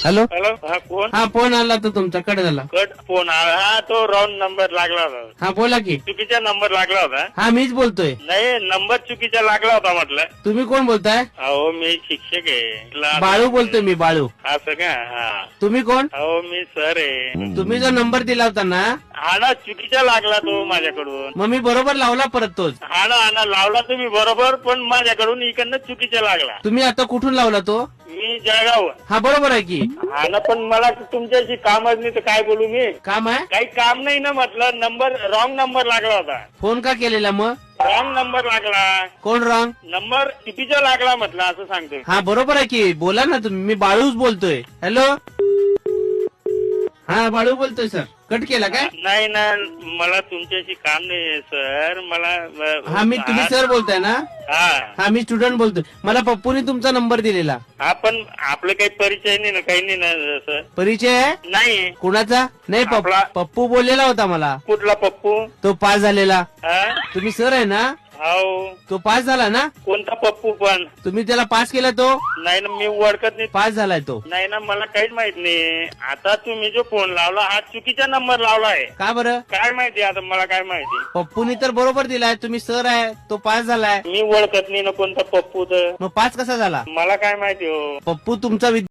Hello hello हा कोण हा फोन आला तर तुमचा कट झाला. कट फोन आला. हा तो रॉंग नंबर लागला होता. हा बोला की. चुकीचा नंबर लागला होता. हा मीच बोलतोय. नाही नंबर चुकीचा लागला होता म्हटलं. तुम्ही कोण बोलताय? अहो मी शिक्षक आहे. बाळू बोलतोय मी बाळू. असं का? हा तुम्ही कोण? अहो मी सर आहे. तुम्ही जो नंबर दिला होता ना हा ना चुकीचा लागला तो माझ्याकडून. मग मी बरोबर लावला परत तोच. हा ना लावला तुम्ही बरोबर पण माझ्याकडून इकडनं चुकीचा लागला. तुम्ही आता कुठून लावला तो? मी जळगाव. हा बरोबर आहे की. हा ना पण मला तुमच्याशी कामच नाही तर काय बोलू मी. काम आहे? काही काम नाही ना म्हटलं. नंबर रॉंग नंबर लागला होता. फोन का केलेला मग? रॉंग नंबर लागला. कोण रॉंग? नंबर चुकीचा लागला म्हटलं असं सांगतोय. हा बरोबर आहे की. बोला ना तुम्ही. मी बाळूच बोलतोय. हॅलो हा बाळू बोलतोय सर. कट केला काय? नाही ना मला तुमच्याशी काम नाही सर. मला हा मी तुम्ही सर बोलताय ना? हा हा मी स्टुडंट बोलतोय. मला पप्पूने तुमचा नंबर दिलेला. हा पण आपलं काही परिचय नाही ना काही नाही ना सर. परिचय आहे? नाही. कुणाचा? नाही आपला. पप्पू बोललेला होता मला. कुठला पप्पू? तो पास झालेला. हा तुम्ही सर आहे ना? हो. तो पास झाला ना? कोणता पप्पू पण? तुम्ही त्याला पास केला तो? नाही ना मी ओळखत नाही. पास झालाय तो. नाही ना मला काहीच माहित नाही. आता तुम्ही जो फोन लावला हा चुकीचा नंबर लावला आहे. का बरं? काय माहिती आता मला काय माहिती. पप्पूनी तर बरोबर दिलाय. तुम्ही सर आहे. तो पास झालाय. मी ओळखत नाही ना कोणता पप्पू तर. मग पास कसा झाला? मला काय माहिती हो. पप्पू तुमचा